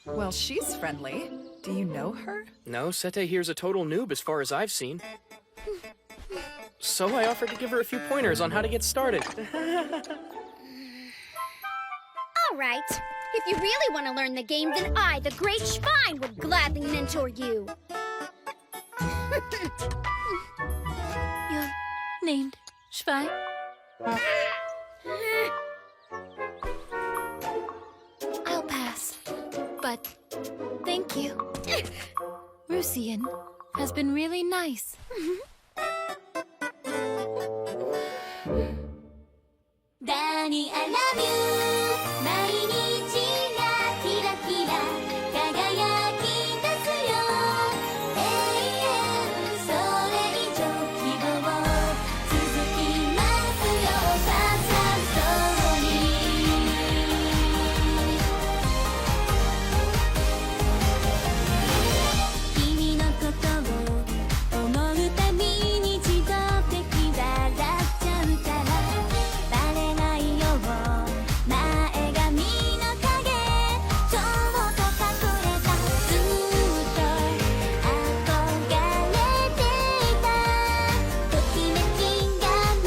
Well, she's friendly. Do you know her? No, Sete here's a total noob as far as I've seen. So I offered to give her a few pointers on how to get started. All right. If you really want to learn the game, then I, the Great Schwein, would gladly mentor you. You're named Schwein? I'll pass, but thank you. Rusian has been really nice. Danny, I love you. 毎日がキラキラ輝き出すよ。永遠それ以上希望続きますよ。ファーストストーリー。君のことを思うたびに自動的笑っちゃうから。バレないよう前髪の影そっと隠れたずっと憧れていたときめきが胸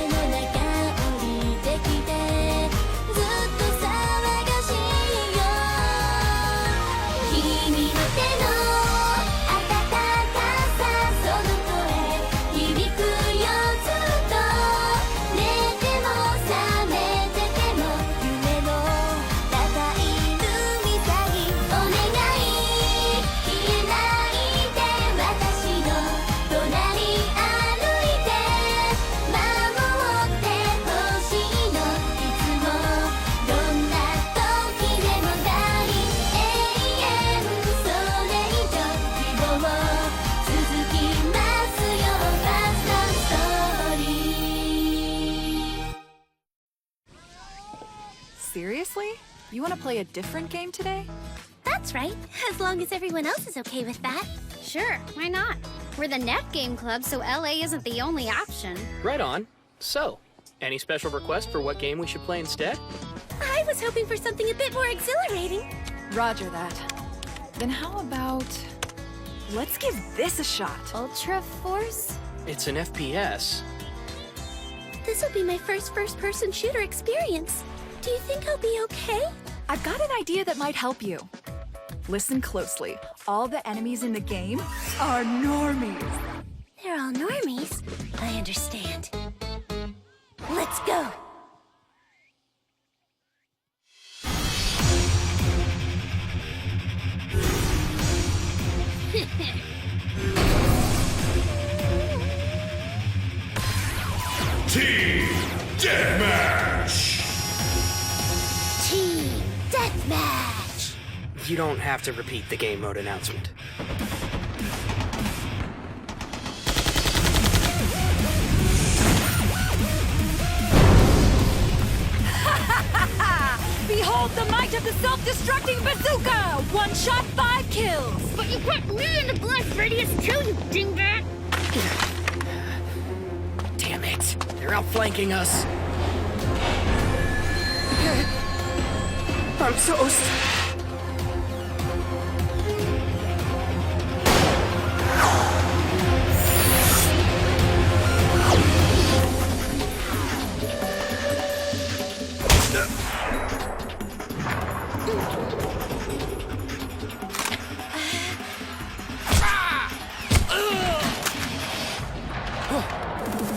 の中降りてきてずっと騒がしいよ君の手の温かさその声響くよずっと寝ても覚めてても夢の高い海さぎお願い消えないで私の隣歩いて守ってほしいのいつもどんな時でも大永遠それ以上希望続きますよファーストストーリー Seriously? You want to play a different game today? That's right, as long as everyone else is okay with that. Sure, why not? We're the Net Game Club, so LA isn't the only option. Right on. So, any special request for what game we should play instead? I was hoping for something a bit more exhilarating. Roger that. Then how about... Let's give this a shot. Ultra Force? It's an FPS. This will be my first first-person shooter experience. Do you think I'll be okay? I've got an idea that might help you. Listen closely. All the enemies in the game are normies. They're all normies. I understand. Let's go! Team Deathmatch! Team Deathmatch! You don't have to repeat the game mode announcement. Behold the might of the self-destructing bazooka! One shot, 5 kills! But you put me in the blast radius too, you dingbat! Damn it! They're outflanking us. I'm toast.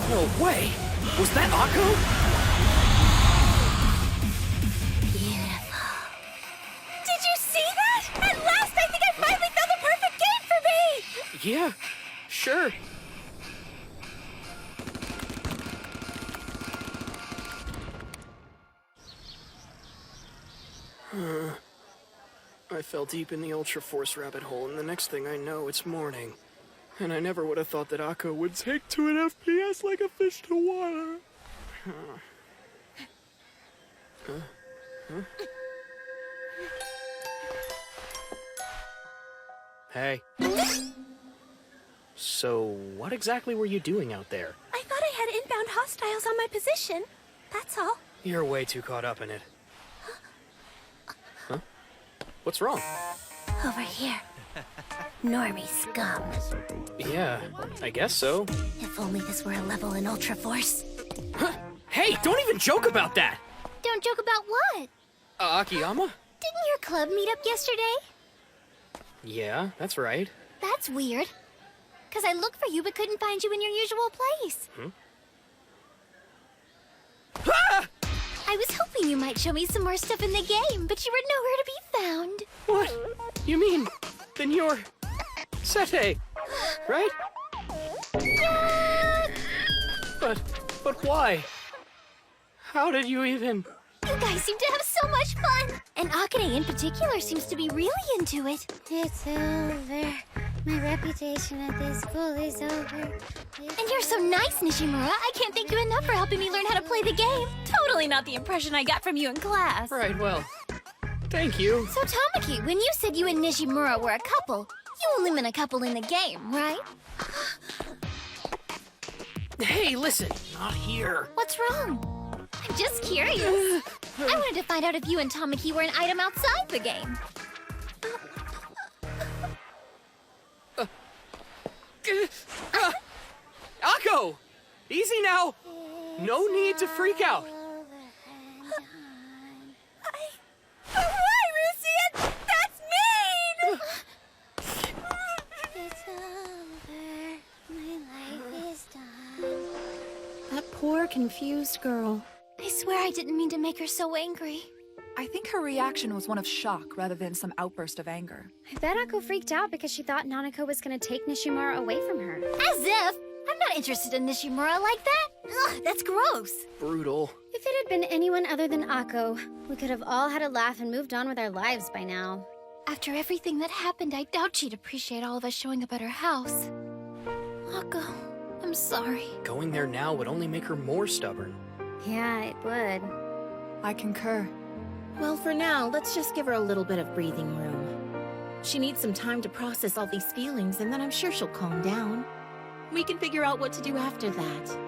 No way! Was that Akko? Beautiful. Did you see that? At last, I think I finally found the perfect game for me! Yeah, sure. I fell deep in the Ultra Force rabbit hole, and the next thing I know, it's morning. And I never would have thought that Akko would take to an FPS like a fish to water. Hey. So, what exactly were you doing out there? I thought I had inbound hostiles on my position. That's all. You're way too caught up in it. Huh? What's wrong? Over here. Normie scum. Yeah, I guess so. If only this were a level in Ultra Force. Hey, don't even joke about that! Don't joke about what? Akiyama? Didn't your club meet up yesterday? Yeah, that's right. That's weird. Because I looked for you but couldn't find you in your usual place. Ah! I was hoping you might show me some more stuff in the game, but you were nowhere to be found. What? You mean, then you're... Sete, right? But why? How did you even... You guys seem to have so much fun! And Akane in particular seems to be really into it. It's over. My reputation at this school is over. And you're so nice, Nishimura. I can't thank you enough for helping me learn how to play the game. Totally not the impression I got from you in class. Right, well, thank you. So, Tamaki, when you said you and Nishimura were a couple, you only meant a couple in the game, right? Hey, listen, not here. What's wrong? I'm just curious. I wanted to find out if you and Tamaki were an item outside the game. Akko! Easy now! No need to freak out. Why, Rusian? That's mean! It's over. My life is done. That poor, confused girl. I swear I didn't mean to make her so angry. I think her reaction was one of shock rather than some outburst of anger. I bet Akko freaked out because she thought Nanako was gonna take Nishimura away from her. As if! I'm not interested in Nishimura like that. Ugh, that's gross. Brutal. If it had been anyone other than Akko, we could have all had a laugh and moved on with our lives by now. After everything that happened, I doubt she'd appreciate all of us showing up at her house. Akko, I'm sorry. Going there now would only make her more stubborn. Yeah, it would. I concur. Well, for now, let's just give her a little bit of breathing room. She needs some time to process all these feelings, and then I'm sure she'll calm down. We can figure out what to do after that.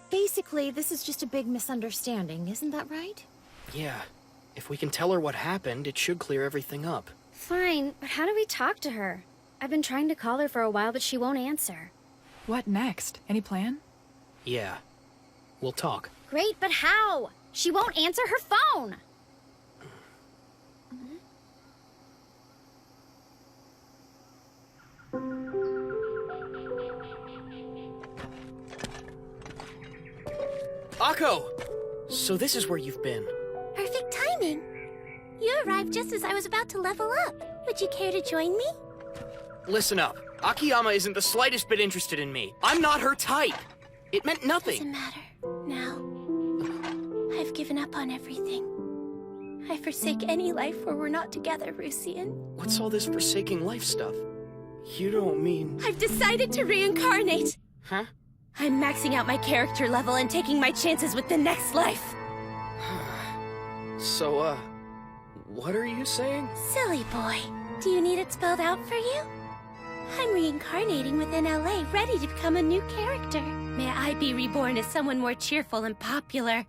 Basically, this is just a big misunderstanding, isn't that right? Yeah. If we can tell her what happened, it should clear everything up. Fine, but how do we talk to her? I've been trying to call her for a while, but she won't answer. What next? Any plan? Yeah. We'll talk. Great, but how? She won't answer her phone! Akko! So this is where you've been. Perfect timing. You arrived just as I was about to level up. Would you care to join me? Listen up. Akiyama isn't the slightest bit interested in me. I'm not her type. It meant nothing. Doesn't matter. Now, I've given up on everything. I forsake any life where we're not together, Rusian. What's all this forsaking life stuff? You don't mean... I've decided to reincarnate. Huh? I'm maxing out my character level and taking my chances with the next life. So, what are you saying? Silly boy. Do you need it spelled out for you? I'm reincarnating within LA, ready to become a new character. May I be reborn as someone more cheerful and popular.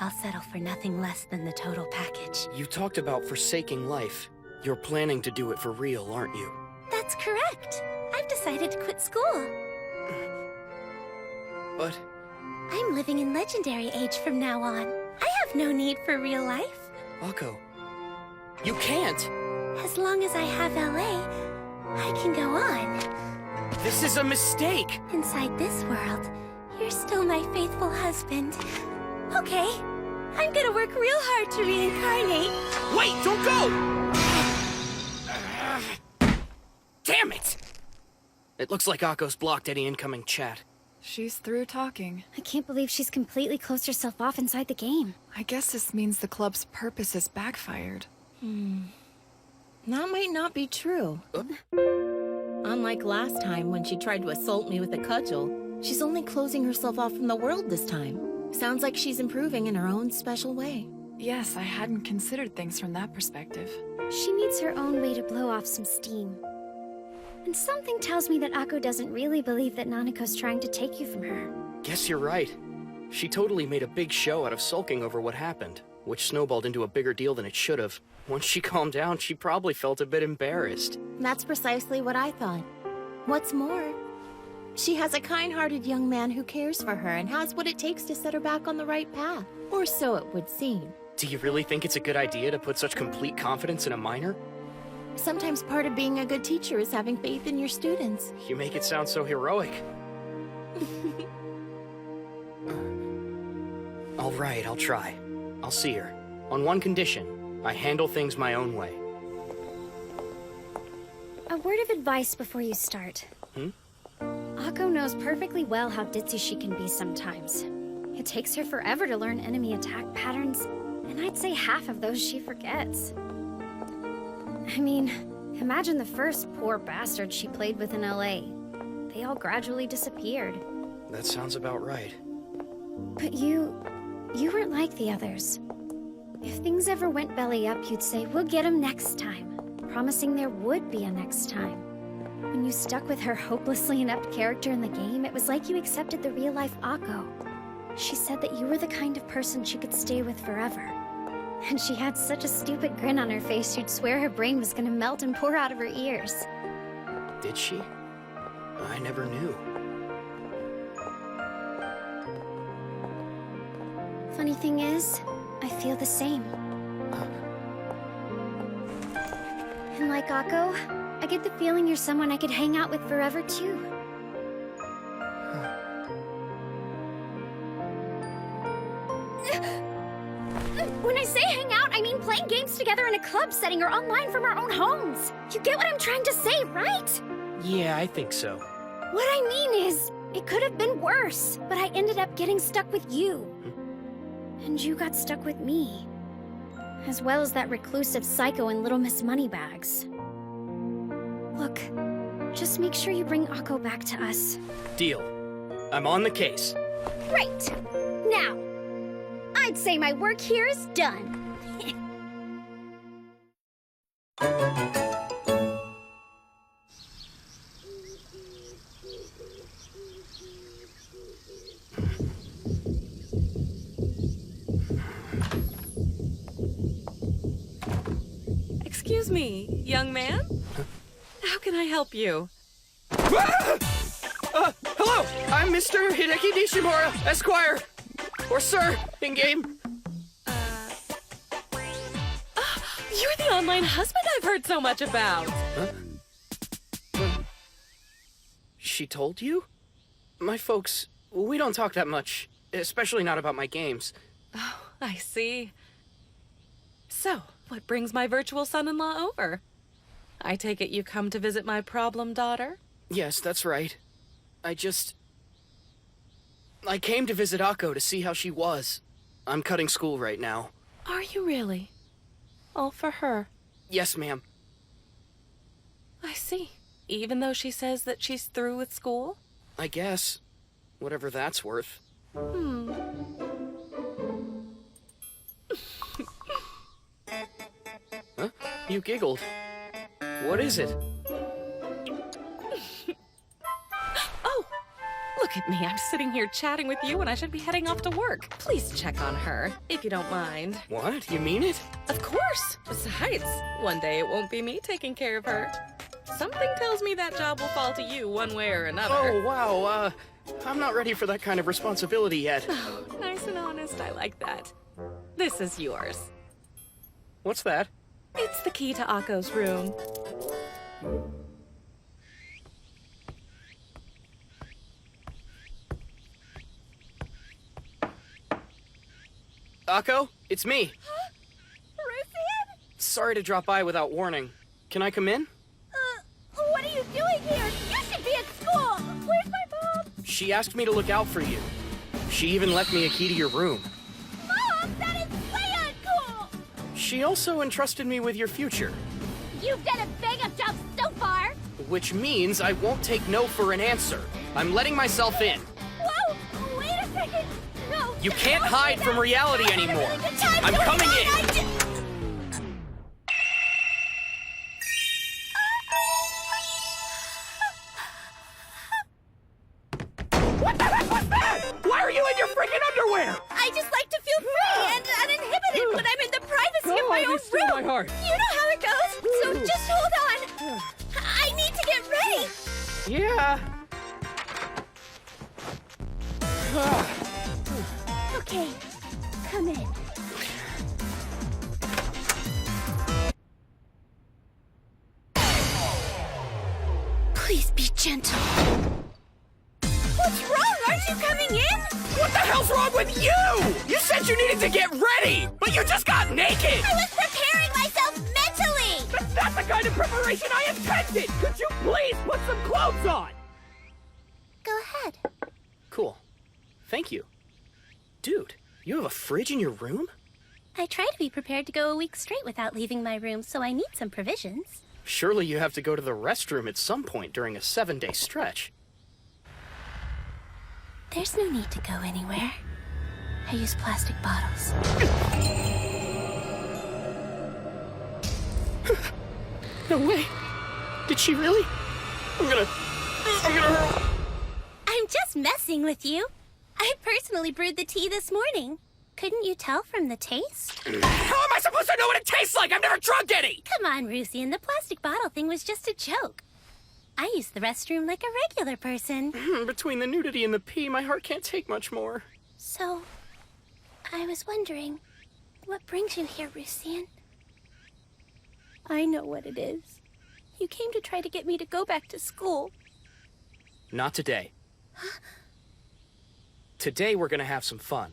I'll settle for nothing less than the total package. You talked about forsaking life. You're planning to do it for real, aren't you? That's correct. I've decided to quit school. But... I'm living in Legendary Age from now on. I have no need for real life. Akko, you can't! As long as I have LA, I can go on. This is a mistake! Inside this world, you're still my faithful husband. Okay, I'm gonna work real hard to reincarnate. Wait, don't go! Damn it! It looks like Akko's blocked any incoming chat. She's through talking. I can't believe she's completely closed herself off inside the game. I guess this means the club's purpose has backfired. That might not be true. Unlike last time when she tried to assault me with a cudgel, she's only closing herself off from the world this time. Sounds like she's improving in her own special way. Yes, I hadn't considered things from that perspective. She needs her own way to blow off some steam. And something tells me that Akko doesn't really believe that Nanako's trying to take you from her. Guess you're right. She totally made a big show out of sulking over what happened, which snowballed into a bigger deal than it should have. Once she calmed down, she probably felt a bit embarrassed. That's precisely what I thought. What's more, she has a kind-hearted young man who cares for her and has what it takes to set her back on the right path. Or so it would seem. Do you really think it's a good idea to put such complete confidence in a minor? Sometimes part of being a good teacher is having faith in your students. You make it sound so heroic. All right, I'll try. I'll see her. On one condition, I handle things my own way. A word of advice before you start. Akko knows perfectly well how ditzy she can be sometimes. It takes her forever to learn enemy attack patterns, and I'd say half of those she forgets. I mean, imagine the first poor bastard she played with in LA. They all gradually disappeared. That sounds about right. But you weren't like the others. If things ever went belly up, you'd say, we'll get him next time, promising there would be a next time. When you stuck with her hopelessly inept character in the game, it was like you accepted the real-life Akko. She said that you were the kind of person she could stay with forever. And she had such a stupid grin on her face, you'd swear her brain was gonna melt and pour out of her ears. Did she? I never knew. Funny thing is, I feel the same. And like Akko, I get the feeling you're someone I could hang out with forever too. When I say hang out, I mean playing games together in a club setting or online from our own homes. You get what I'm trying to say, right? Yeah, I think so. What I mean is, it could have been worse, but I ended up getting stuck with you. And you got stuck with me. As well as that reclusive psycho and Little Miss Moneybags. Look, just make sure you bring Akko back to us. Deal. I'm on the case. Great! Now, I'd say my work here is done. Excuse me, young man? How can I help you? Hello! I'm Mr. Hideki Nishimura, Esquire! Or Sir, in-game. You're the online husband I've heard so much about. She told you? My folks, we don't talk that much, especially not about my games. Oh, I see. So, what brings my virtual son-in-law over? I take it you come to visit my problem daughter? Yes, that's right. I came to visit Akko to see how she was. I'm cutting school right now. Are you really? All for her? Yes, ma'am. I see. Even though she says that she's through with school? I guess. Whatever that's worth. Huh? You giggled. What is it? Oh! Look at me, I'm sitting here chatting with you when I should be heading off to work. Please check on her, if you don't mind. What? You mean it? Of course! Besides, one day it won't be me taking care of her. Something tells me that job will fall to you one way or another. Oh, wow, I'm not ready for that kind of responsibility yet. Oh, nice and honest, I like that. This is yours. What's that? It's the key to Akko's room. Akko, it's me. Huh? Rufian? Sorry to drop by without warning. Can I come in? What are you doing here? You should be at school! Where's my mom? She asked me to look out for you. She even left me a key to your room. Mom, that is way uncool! She also entrusted me with your future. You've done a bang of job so far! Which means I won't take no for an answer. I'm letting myself in. Whoa! Wait a second! No, You can't hide from reality anymore. I'm coming in. What the heck was that? Why are you in your freaking underwear? I just like to feel free and uninhibited when I'm in the privacy of my own room. My heart. You know how it goes, so just hold on. I need to get ready. Yeah. Okay, come in. Please be gentle. What's wrong? Aren't you coming in? What the hell's wrong with you? You said you needed to get ready, but you just got naked. I was preparing myself mentally. That's not the kind of preparation I intended. Could you please put some clothes on? Go ahead. Cool. Thank you. Dude, you have a fridge in your room? I try to be prepared to go a week straight without leaving my room, so I need some provisions. Surely you have to go to the restroom at some point during a 7-day stretch. There's no need to go anywhere. I use plastic bottles. No way. Did she really? I'm gonna hurl. I'm just messing with you. I personally brewed the tea this morning. Couldn't you tell from the taste? How am I supposed to know what it tastes like? I've never drunk any. Come on, Rusian, the plastic bottle thing was just a joke. I use the restroom like a regular person. Between the nudity and the pee, my heart can't take much more. So, I was wondering, what brings you here, Rusian? I know what it is. You came to try to get me to go back to school. Not today. Today we're gonna have some fun.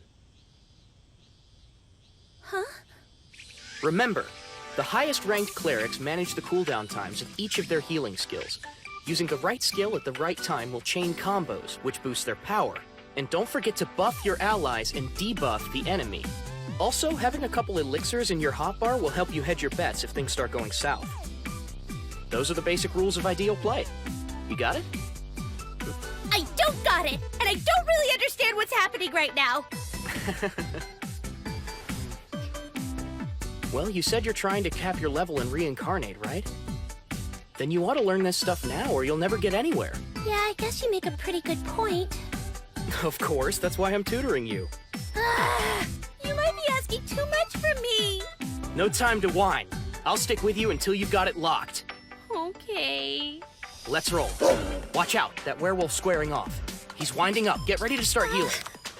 Huh? Remember, the highest ranked clerics manage the cooldown times of each of their healing skills. Using the right skill at the right time will chain combos, which boost their power. And don't forget to buff your allies and debuff the enemy. Also, having a couple elixirs in your hotbar will help you hedge your bets if things start going south. Those are the basic rules of ideal play. You got it? I don't got it, and I don't really understand what's happening right now. Well, you said you're trying to cap your level and reincarnate, right? Then you ought to learn this stuff now or you'll never get anywhere. Yeah, I guess you make a pretty good point. Of course, that's why I'm tutoring you. You might be asking too much from me. No time to whine. I'll stick with you until you've got it locked. Okay. Let's roll. Watch out, that werewolf's squaring off. He's winding up. Get ready to start healing.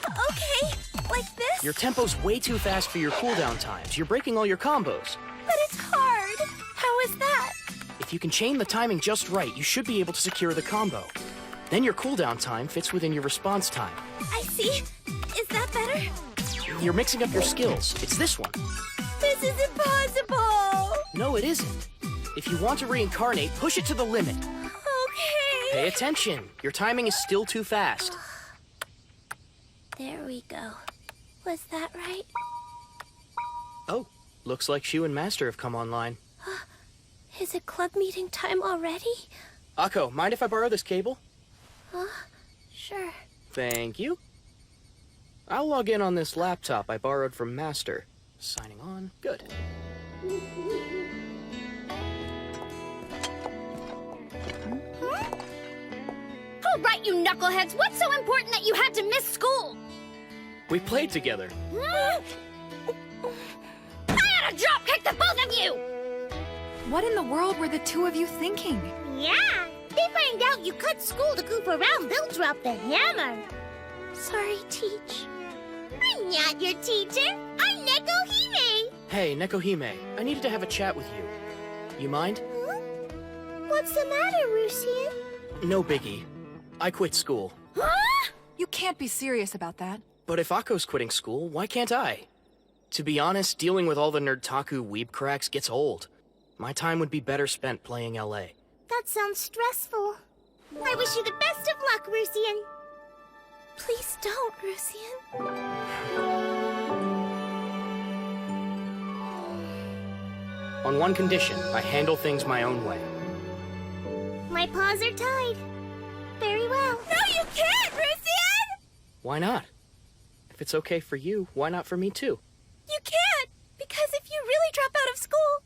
Okay, like this? Your tempo's way too fast for your cooldown times. You're breaking all your combos. But it's hard. How is that? If you can chain the timing just right, you should be able to secure the combo. Then your cooldown time fits within your response time. I see. Is that better? You're mixing up your skills. It's this one. This is impossible. No, it isn't. If you want to reincarnate, push it to the limit. Okay. Pay attention. Your timing is still too fast. There we go. Was that right? Oh, looks like Shu and Master have come online. Is it club meeting time already? Akko, mind if I borrow this cable? Sure. Thank you. I'll log in on this laptop I borrowed from Master. Signing on. Good. All right, you knuckleheads, what's so important that you had to miss school? We played together. I had a drop kick the both of you! What in the world were the two of you thinking? Yeah. They find out you cut school to goof around, they'll drop the hammer. Sorry, Teach. I'm not your teacher. I'm Nekohime. Hey, Nekohime, I needed to have a chat with you. You mind? What's the matter, Rusian? No biggie. I quit school. Huh? You can't be serious about that. But if Akko's quitting school, why can't I? To be honest, dealing with all the nerdtaku weeb cracks gets old. My time would be better spent playing LA. That sounds stressful. I wish you the best of luck, Rusian. Please don't, Rusian. On one condition, I handle things my own way. My paws are tied. Very well. No, you can't, Rusian! Why not? If If it's okay for you, why not for me too? You can't! Because if you really drop out of school,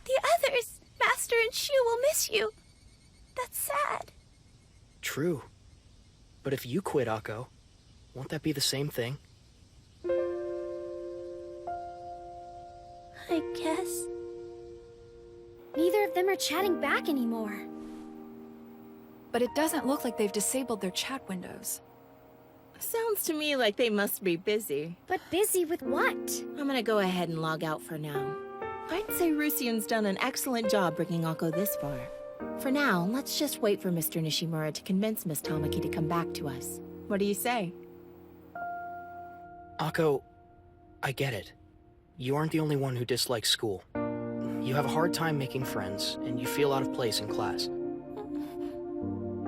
the others, Master and Shu, will miss you. That's sad. True. But if you quit, Akko, won't that be the same thing? I guess. Neither of them are chatting back anymore. But it doesn't look like they've disabled their chat windows. Sounds to me like they must be busy. But busy with what? I'm gonna go ahead and log out for now. I'd say Rusian's done an excellent job bringing Akko this far. For now, let's just wait for Mr. Nishimura to convince Miss Tamaki to come back to us. What do you say? Akko, I get it. You aren't the only one who dislikes school. You have a hard time making friends, and you feel out of place in class.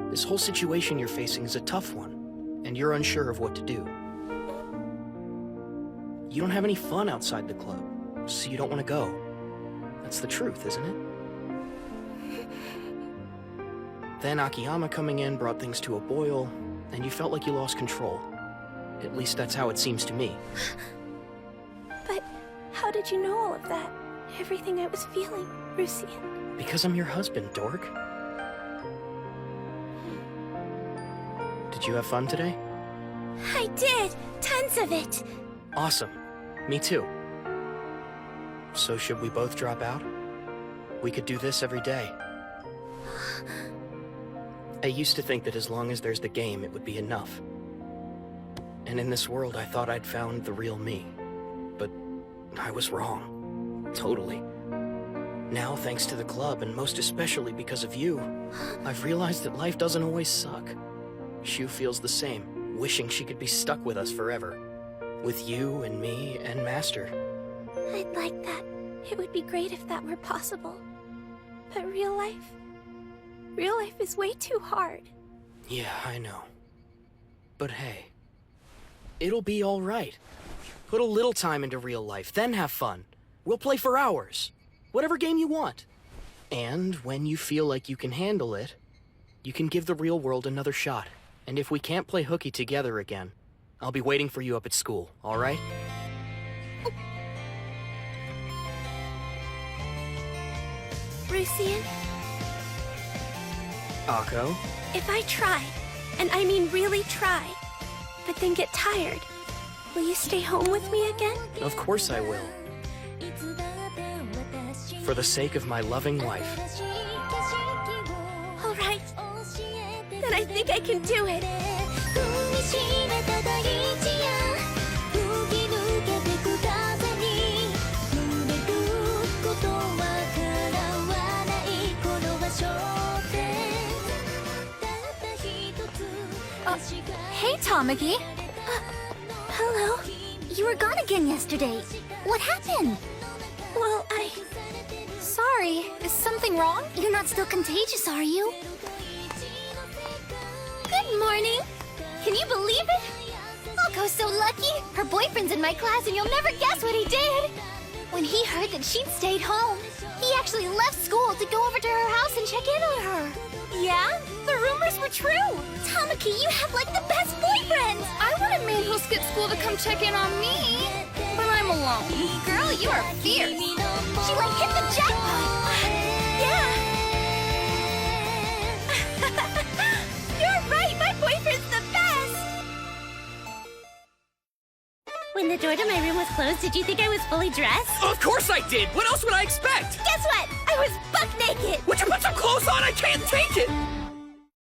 This whole situation you're facing is a tough one, and you're unsure of what to do. You don't have any fun outside the club, so you don't want to go. That's the truth, isn't it? Then Akiyama coming in brought things to a boil, and you felt like you lost control. At least that's how it seems to me. But how did you know all of that? Everything I was feeling, Rusian. Because I'm your husband, dork. Did you have fun today? I did! Tons of it! Awesome. Me too. So should we both drop out? We could do this every day. I used to think that as long as there's the game, it would be enough. And in this world, I thought I'd found the real me. But I was wrong. Totally. Now, thanks to the club, and most especially because of you, I've realized that life doesn't always suck. Shu feels the same, wishing she could be stuck with us forever. With you and me and Master. I'd like that. It would be great if that were possible. But real life is way too hard. Yeah, I know. But hey, it'll be all right. Put a little time into real life, then have fun. We'll play for hours. Whatever game you want. And when you feel like you can handle it, you can give the real world another shot. And if we can't play hooky together again, I'll be waiting for you up at school, all right? Rusian, Akko? if I try, and I mean really try, but then get tired, will you stay home with me again? Of course I will. For the sake of my loving wife. All right. Then I think I can do it. Hey, Tamaki. Hello? You were gone again yesterday. What happened? Well, Sorry, is something wrong? You're not still contagious, are you? Good morning. Can you believe it? Akko's so lucky. Her boyfriend's in my class and you'll never guess what he did. When he heard that she'd stayed home, he actually left school to go over to her house and check in on her. Yeah? The rumors were true. Tamaki, you have like the best boyfriend. I want a man who'll skip school to come check in on me. But I'm alone. Girl, you are fierce. She like hit the jackpot. yeah. You're right, my boyfriend's the best. When the door to my room was closed, did you think I was fully dressed? Of course I did! What else would I expect? Guess what? I was buck naked. Would you put some clothes on? I can't take it!